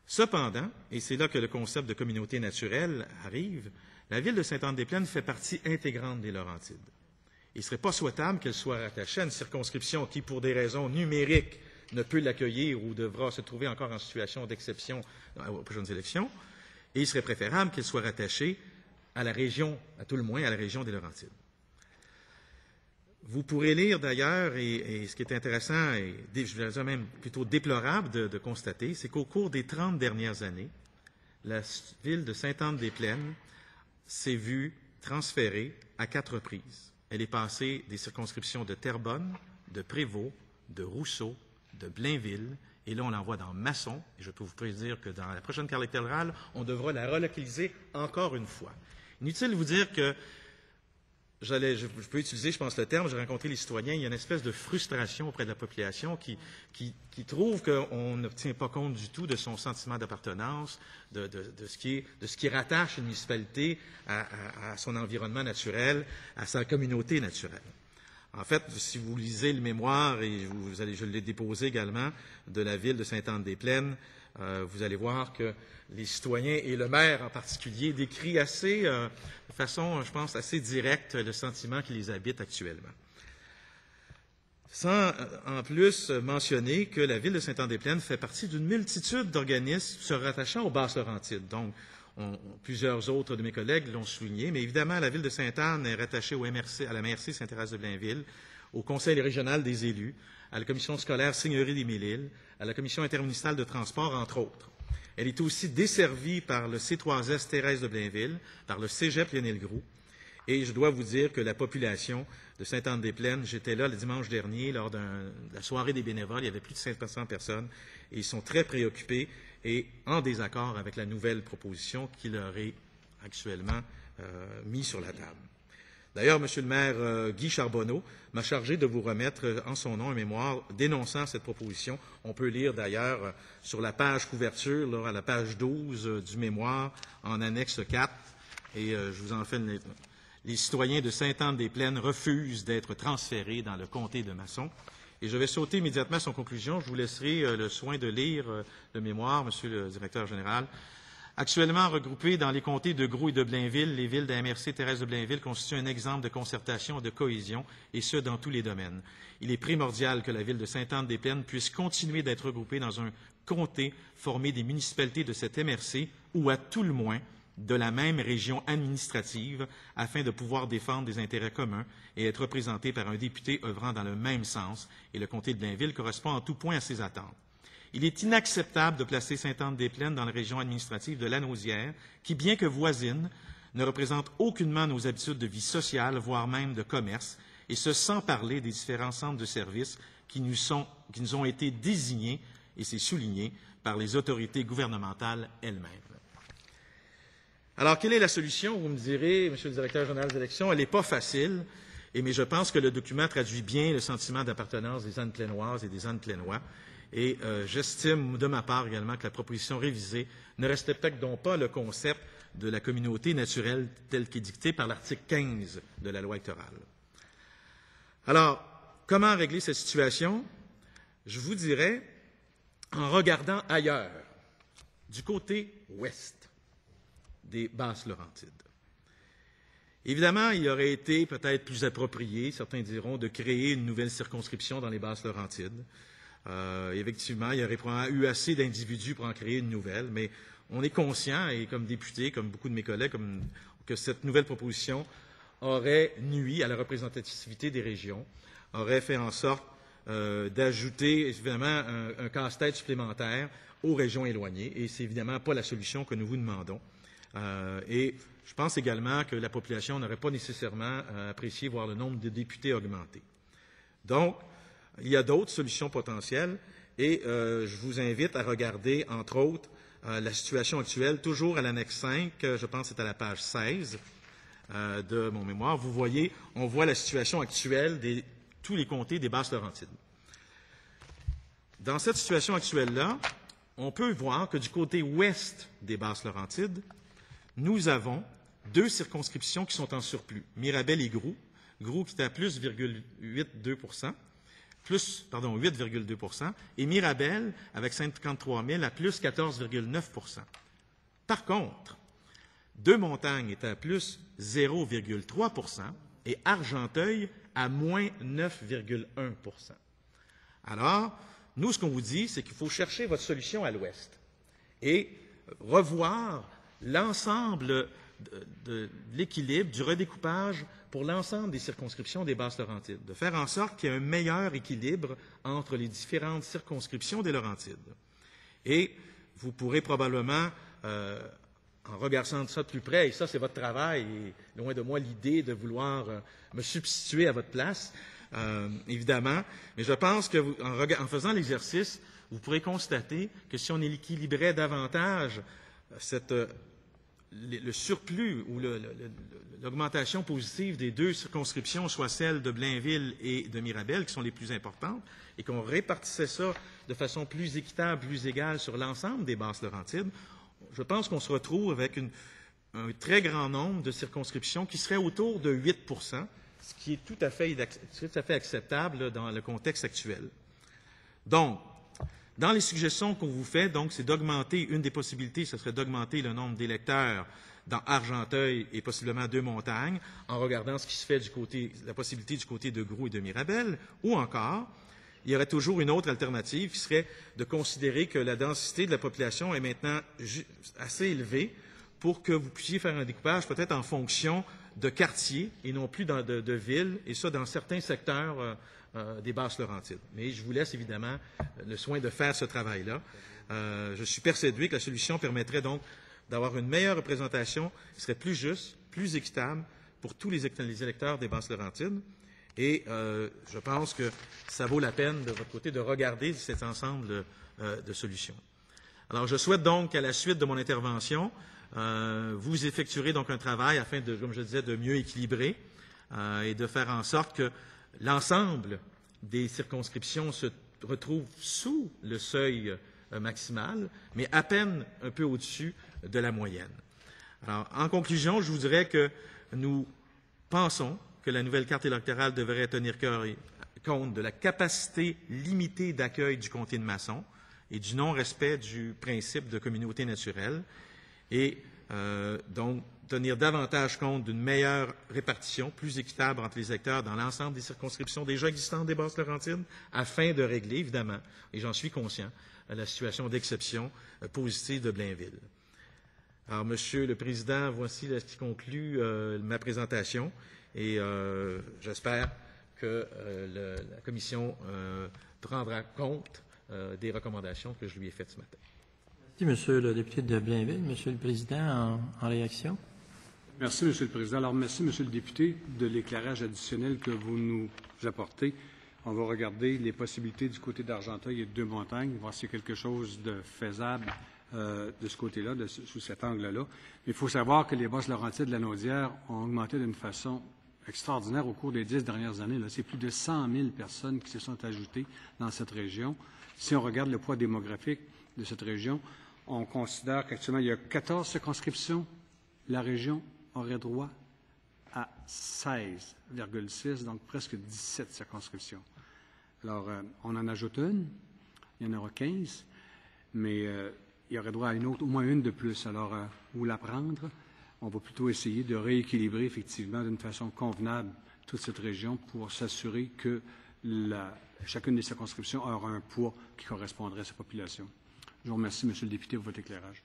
Cependant, et c'est là que le concept de communauté naturelle arrive, la ville de Sainte-Anne-des-Plaines fait partie intégrante des Laurentides. Il ne serait pas souhaitable qu'elle soit rattachée à une circonscription qui, pour des raisons numériques, ne peut l'accueillir ou devra se trouver encore en situation d'exception aux prochaines élections. Et il serait préférable qu'elle soit rattachée à la région, à tout le moins, à la région des Laurentides. Vous pourrez lire d'ailleurs, et ce qui est intéressant, et je dirais même plutôt déplorable de constater, c'est qu'au cours des 30 dernières années, la ville de Sainte-Anne-des-Plaines s'est vue transférée à 4 reprises. Elle est passée des circonscriptions de Terrebonne, de Prévost, de Rousseau, de Blainville, et là on l'envoie dans Masson, et je peux vous prédire que dans la prochaine carte électorale, on devra la relocaliser encore une fois. Inutile de vous dire que je peux utiliser, je pense, le terme, j'ai rencontré les citoyens, il y a une espèce de frustration auprès de la population qui trouve qu'on n'obtient pas compte du tout de son sentiment d'appartenance, de ce qui rattache une municipalité à son environnement naturel, à sa communauté naturelle. En fait, si vous lisez le mémoire, et je l'ai déposé également, de la ville de Sainte-Anne-des-Plaines, vous allez voir que les citoyens et le maire en particulier décrit assez, de façon, je pense, assez directe le sentiment qui les habite actuellement. Sans en plus mentionner que la ville de Sainte-Anne-des-Plaines fait partie d'une multitude d'organismes se rattachant aux Basses-Laurentides. Donc, plusieurs autres de mes collègues l'ont souligné, mais évidemment, la ville de Sainte-Anne est rattachée à la MRC Sainte-Thérèse de Blainville, au Conseil régional des élus, à la Commission scolaire Seigneurie des Mille-Îles, à la Commission intermunicipale de transport, entre autres. Elle est aussi desservie par le C3S Thérèse de Blainville, par le Cégep Lionel Groulx, et je dois vous dire que la population de Sainte-Anne-des-Plaines, j'étais là le dimanche dernier, lors de la soirée des bénévoles, il y avait plus de 500 personnes, et ils sont très préoccupés et en désaccord avec la nouvelle proposition qui leur est actuellement mise sur la table. D'ailleurs, M. le maire Guy Charbonneau m'a chargé de vous remettre en son nom un mémoire dénonçant cette proposition. On peut lire d'ailleurs sur la page couverture, là, à la page 12 du mémoire, en annexe 4, et je vous en fais les citoyens de Sainte-Anne-des-Plaines refusent d'être transférés dans le comté de Masson. Et je vais sauter immédiatement à son conclusion. Je vous laisserai le soin de lire le mémoire, Monsieur le directeur général. Actuellement regroupées dans les comtés de Groulx et de Blainville, les villes de la MRC Thérèse de Blainville constituent un exemple de concertation et de cohésion, et ce, dans tous les domaines. Il est primordial que la ville de Sainte-Anne-des-Plaines puisse continuer d'être regroupée dans un comté formé des municipalités de cette MRC, ou à tout le moins de la même région administrative, afin de pouvoir défendre des intérêts communs et être représenté par un député œuvrant dans le même sens, et le comté de Blainville correspond en tout point à ces attentes. Il est inacceptable de placer Sainte-Anne-des-Plaines dans la région administrative de Lanaudière, qui, bien que voisine, ne représente aucunement nos habitudes de vie sociale, voire même de commerce, et ce sans parler des différents centres de services qui nous ont été désignés, et c'est souligné, par les autorités gouvernementales elles-mêmes. Alors, quelle est la solution? Vous me direz, Monsieur le directeur général des élections, elle n'est pas facile, mais je pense que le document traduit bien le sentiment d'appartenance des Anne-Plainoises et des Anne-Plainois. Et j'estime, de ma part également, que la proposition révisée ne respecte donc pas le concept de la communauté naturelle tel qu'est dicté par l'article 15 de la loi électorale. Alors, comment régler cette situation? Je vous dirais, en regardant ailleurs, du côté ouest des Basses-Laurentides. Évidemment, il aurait été peut-être plus approprié, certains diront, de créer une nouvelle circonscription dans les Basses-Laurentides. Effectivement, il y aurait probablement eu assez d'individus pour en créer une nouvelle, mais on est conscient, et comme député, comme beaucoup de mes collègues, que cette nouvelle proposition aurait nui à la représentativité des régions, aurait fait en sorte d'ajouter, évidemment, un casse-tête supplémentaire aux régions éloignées, et c'est évidemment pas la solution que nous vous demandons. Et je pense également que la population n'aurait pas nécessairement apprécié voir le nombre de députés augmenter. Donc, il y a d'autres solutions potentielles et je vous invite à regarder, entre autres, la situation actuelle, toujours à l'annexe 5, je pense que c'est à la page 16 de mon mémoire. Vous voyez, on voit la situation actuelle de tous les comtés des Basses-Laurentides. Dans cette situation actuelle-là, on peut voir que du côté ouest des Basses-Laurentides, nous avons 2 circonscriptions qui sont en surplus, Mirabel et Groulx. Groulx qui est à plus 0,82 %, plus, pardon, 8,2 %, et Mirabel, avec 53 000, à plus 14,9 %. Par contre, Deux-Montagnes est à plus 0,3 % et Argenteuil à moins 9,1 %. Alors, nous, ce qu'on vous dit, c'est qu'il faut chercher votre solution à l'ouest et revoir l'ensemble de l'équilibre, du redécoupage pour l'ensemble des circonscriptions des Basses-Laurentides, de faire en sorte qu'il y ait un meilleur équilibre entre les différentes circonscriptions des Laurentides. Et vous pourrez probablement, en regardant ça de plus près, et ça c'est votre travail, et loin de moi l'idée de vouloir me substituer à votre place, évidemment, mais je pense que en faisant l'exercice, vous pourrez constater que si on équilibrait davantage le surplus ou l'augmentation positive des deux circonscriptions, soit celle de Blainville et de Mirabel, qui sont les plus importantes, et qu'on répartissait ça de façon plus équitable, plus égale sur l'ensemble des Basses-Laurentides, je pense qu'on se retrouve avec un très grand nombre de circonscriptions qui seraient autour de 8 %, ce qui est tout à fait acceptable dans le contexte actuel. Donc, dans les suggestions qu'on vous fait, donc, c'est d'augmenter, une des possibilités, ce serait d'augmenter le nombre d'électeurs dans Argenteuil et possiblement Deux-Montagnes, en regardant ce qui se fait la possibilité du côté de Gros et de Mirabel, ou encore, il y aurait toujours une autre alternative qui serait de considérer que la densité de la population est maintenant assez élevée pour que vous puissiez faire un découpage peut-être en fonction de quartiers et non plus de villes, et ça dans certains secteurs des Basses-Laurentides. Mais je vous laisse évidemment le soin de faire ce travail-là. Je suis persuadé que la solution permettrait donc d'avoir une meilleure représentation qui serait plus juste, plus équitable pour tous les électeurs des Basses-Laurentides. Et je pense que ça vaut la peine de votre côté de regarder cet ensemble de solutions. Alors, je souhaite donc qu'à la suite de mon intervention, vous effectuerez donc un travail afin de, comme je le disais, de mieux équilibrer et de faire en sorte que l'ensemble des circonscriptions se retrouvent sous le seuil maximal, mais à peine un peu au-dessus de la moyenne. Alors, en conclusion, je vous dirais que nous pensons que la nouvelle carte électorale devrait tenir compte de la capacité limitée d'accueil du comté de Masson et du non-respect du principe de communauté naturelle, et donc tenir davantage compte d'une meilleure répartition, plus équitable entre les électeurs dans l'ensemble des circonscriptions déjà existantes des Basses-Laurentides, afin de régler, évidemment, et j'en suis conscient, la situation d'exception positive de Blainville. Alors, Monsieur le Président, voici ce qui conclut ma présentation, et j'espère que la Commission prendra compte des recommandations que je lui ai faites ce matin. Merci, Monsieur le député de Blainville. Monsieur le Président, en réaction. Merci, Monsieur le Président. Alors, merci, Monsieur le député, de l'éclairage additionnel que vous nous apportez. On va regarder les possibilités du côté d'Argenteuil et de Deux-Montagnes, voir s'il y a quelque chose de faisable de ce côté-là, sous cet angle-là. Mais il faut savoir que les Basses-Laurentides de la Naudière ont augmenté d'une façon extraordinaire au cours des 10 dernières années. C'est plus de 100 000 personnes qui se sont ajoutées dans cette région. Si on regarde le poids démographique de cette région, on considère qu'actuellement, il y a 14 circonscriptions. La région aurait droit à 16,6, donc presque 17 circonscriptions. Alors, on en ajoute une, il y en aura 15, mais il y aurait droit à une autre, au moins une de plus. Alors, où la prendre? On va plutôt essayer de rééquilibrer effectivement d'une façon convenable toute cette région pour s'assurer que chacune des circonscriptions aura un poids qui correspondrait à sa population. Je vous remercie, Monsieur le député, pour votre éclairage.